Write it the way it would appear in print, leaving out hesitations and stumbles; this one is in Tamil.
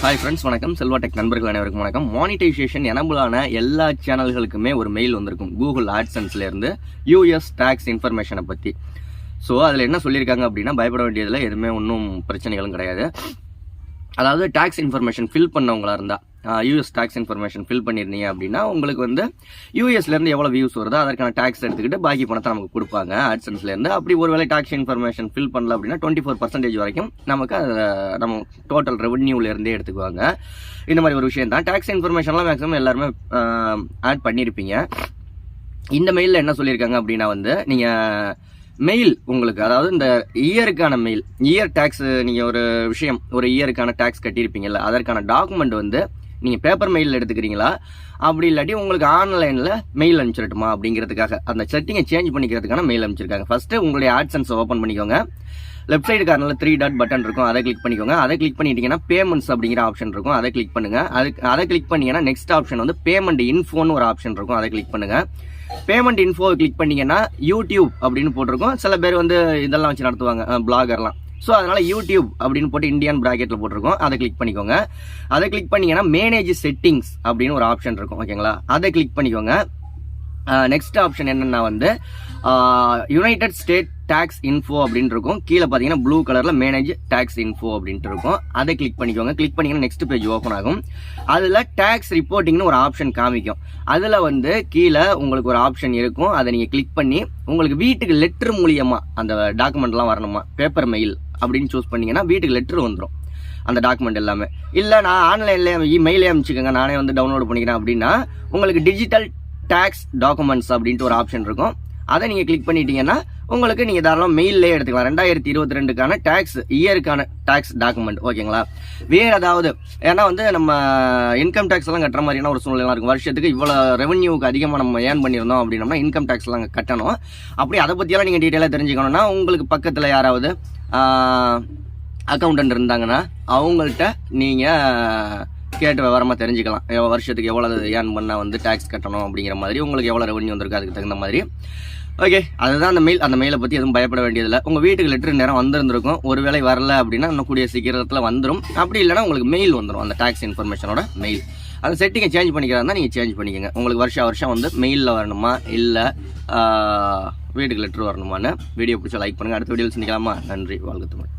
ஹாய் ஃப்ரெண்ட்ஸ், வணக்கம். செல்வா டெக் நண்பர்கள் அனைவருக்கும் வணக்கம். மானிட்டைசேஷன் எனபிளான எல்லா சேனல்களுக்குமே ஒரு மெயில் வந்திருக்கும் கூகுள் ஆட்சன்ஸ்ல இருந்து யூஎஸ் டாக்ஸ் இன்ஃபர்மேஷனை பற்றி. ஸோ அதில் என்ன சொல்லியிருக்காங்க அப்படின்னா, பயப்பட வேண்டியதில் எதுவுமே ஒன்றும் பிரச்சனைகளும் கிடையாது. அதாவது டாக்ஸ் இன்ஃபர்மேஷன் ஃபில் பண்ணவங்களா இருந்தால், யூஎஸ் டாக்ஸ் இன்ஃபர்மேஷன் ஃபில் பண்ணியிருந்தீங்க அப்படின்னா உங்களுக்கு வந்து யூஎஸ்லேருந்து எவ்வளோ வியூஸ் வருதோ அதற்கான டாக்ஸ் எடுத்துக்கிட்டு பாக்கி பணத்தை நமக்கு கொடுப்பாங்க ஆட்சன்ஸ்லேருந்து. அப்படி ஒருவேளை டாக்ஸ் இன்ஃபர்மேஷன் ஃபில் பண்ணல அப்படின்னா 24% வரைக்கும் நமக்கு நம்ம டோட்டல் ரெவன்யூலேருந்தே எடுத்துக்குவாங்க. இந்த மாதிரி ஒரு விஷயம் தான். டாக்ஸ் இன்ஃபர்மேஷன்லாம் மேக்ஸிமம் எல்லாருமே ஆட் பண்ணியிருப்பீங்க. இந்த மெயிலில் என்ன சொல்லியிருக்காங்க அப்படின்னா வந்து, நீங்கள் மெயில் உங்களுக்கு, அதாவது இந்த இயருக்கான மெயில், இயர் டேக்ஸ், நீங்கள் ஒரு விஷயம் ஒரு இயருக்கான டேக்ஸ் கட்டியிருப்பீங்கல்ல, அதற்கான டாக்குமெண்ட் வந்து நீங்கள் பேப்பர் மெயில் எடுத்துக்கிறீங்களா, அப்படி இல்லாட்டி உங்களுக்கு ஆன்லைனில் மெயில் அனுப்பிச்சிடட்டுமா அப்படிங்கிறதுக்காக அந்த செட்டிங்கை சேஞ்ச் பண்ணிக்கிறதுக்கான மெயில் அனுப்பிச்சிருக்காங்க. ஃபர்ஸ்ட் உங்களுடைய ஆட்சன்ஸை ஓப்பன் பண்ணிக்கோங்க. லெஃப்ட் சைடு கார்னரில் 3 டாட் பட்டன் இருக்கும், அதை கிளிக் பண்ணிக்கோங்க. அதை கிளிக் பண்ணிட்டீங்கன்னா பேமெண்ட்ஸ் அப்படிங்கிற ஆப்ஷன் இருக்கும், அதை கிளிக் பண்ணுங்க. அதை கிளிக் பண்ணீங்கன்னா நெக்ஸ்ட் ஆப்ஷன் வந்து பேமெண்ட் இன்ஃபோன்னு ஒரு ஆப்ஷன் இருக்கும், அதை கிளிக் பண்ணுங்க. பேமெண்ட் இன்ஃபோ கிளிக் பண்ணீங்கன்னா யூடியூப் அப்படின்னு போட்டிருக்கும். சில பேர் வந்து இதெல்லாம் வச்சு நடத்துவாங்க, பிளாகர்லாம். ஸோ அதனால யூடியூப் அப்படின்னு போட்டு இந்தியன் பிராக்கெட்டில் போட்டிருக்கோம், அதை கிளிக் பண்ணிக்கோங்க. அதை கிளிக் பண்ணீங்கன்னா மேனேஜ் செட்டிங்ஸ் அப்படின்னு ஒரு ஆப்ஷன் இருக்கும், ஓகேங்களா? அதை கிளிக் பண்ணிக்கோங்க. நெக்ஸ்ட் ஆப்ஷன் என்னன்னா வந்து யுனைடெட் ஸ்டேட் டாக்ஸ் இன்ஃபோ அப்படின்னு இருக்கும். கீழே பார்த்தீங்கன்னா ப்ளூ கலரில் மேனேஜ் டாக்ஸ் இன்ஃபோ அப்படின்ட்டு இருக்கும், அதை கிளிக் பண்ணிக்கோங்க. கிளிக் பண்ணிங்கன்னா நெக்ஸ்ட் பேஜ் ஓப்பன் ஆகும். அதில் டாக்ஸ் ரிப்போர்ட்டிங்னு ஒரு ஆப்ஷன் காமிக்கும். அதில் வந்து கீழே உங்களுக்கு ஒரு ஆப்ஷன் இருக்கும், அதை நீங்கள் கிளிக் பண்ணி உங்களுக்கு வீட்டுக்கு லெட்டர் மூலியமாக அந்த டாக்குமெண்ட்லாம் வரணுமா, பேப்பர் மெயில் அப்படின்னு சூஸ் பண்ணிங்கன்னா வீட்டுக்கு லெட்டர் வந்துடும் அந்த டாக்குமெண்ட் எல்லாமே. இல்லை நான் ஆன்லைன்லேயே மெயிலே அனுப்பிச்சிக்கோங்க, நானே வந்து டவுன்லோட் பண்ணிக்கிறேன் அப்படின்னா உங்களுக்கு டிஜிட்டல் டாக்ஸ் டாக்குமெண்ட்ஸ் அப்படின்ட்டு ஒரு ஆப்ஷன் இருக்கும். அதை நீங்கள் கிளிக் பண்ணிட்டீங்கன்னா உங்களுக்கு நீங்கள் தாராளம் மெயிலே எடுத்துக்கலாம். 2022க்கான டாக்ஸ் இயருக்கான டாக்ஸ் டாக்குமெண்ட், ஓகேங்களா? வேறு ஏதாவது, ஏன்னா வந்து நம்ம இன்கம் டேக்ஸ் எல்லாம் கட்டுற மாதிரியான ஒரு சூழ்நிலை இருக்கும். வருஷத்துக்கு இவ்வளோ ரெவன்யூக்கு அதிகமாக நம்ம ஏர்ன் பண்ணியிருந்தோம் அப்படின்னோம்னா இன்கம் டேக்ஸ் எல்லாம் கட்டணும். அப்படி அதை பற்றியெல்லாம் நீங்கள் டீட்டெயிலாக தெரிஞ்சுக்கணும்னா உங்களுக்கு பக்கத்தில் யாராவது அக்கௌண்டன்ட் இருந்தாங்கன்னா அவங்கள்ட்ட நீங்கள் கேட்டு விவரமாக தெரிஞ்சுக்கலாம். வருஷத்துக்கு எவ்வளோ ஏர்ன் பண்ணால் வந்து டேக்ஸ் கட்டணும் அப்படிங்கிற மாதிரி, உங்களுக்கு எவ்வளோ ரெவன்யூ வந்திருக்கு அதுக்கு தகுந்த மாதிரி. ஓகே, அதுதான் அந்த மெயில். அந்த மெயிலை பற்றி எதுவும் பயப்பட வேண்டியதில்லை. உங்கள் வீட்டுக்கு லெட்டர் நேரம் வந்திருந்திருக்கும். ஒருவேளை வரல அப்படின்னா இன்னும் கூடிய சீக்கிரத்தில் வந்துடும். அப்படி இல்லைனா உங்களுக்கு மெயில் வந்துடும், அந்த டாக்ஸ் இன்ஃபர்மேஷனோட மெயில். அந்த செட்டிங்கை சேஞ்ச் பண்ணிக்கிறதா நீங்கள் சேஞ்ச் பண்ணிக்கோங்க. உங்களுக்கு வருஷம் வந்து மெயிலில் வரணுமா இல்லை வீட்டுக்கு லெட்டர் வரணுமான்னு. வீடியோ பிடிச்சா லைக் பண்ணுங்கள். அடுத்த வீடியோவில் சந்திக்கலாமா? நன்றி, வாழ்க தமிழ்.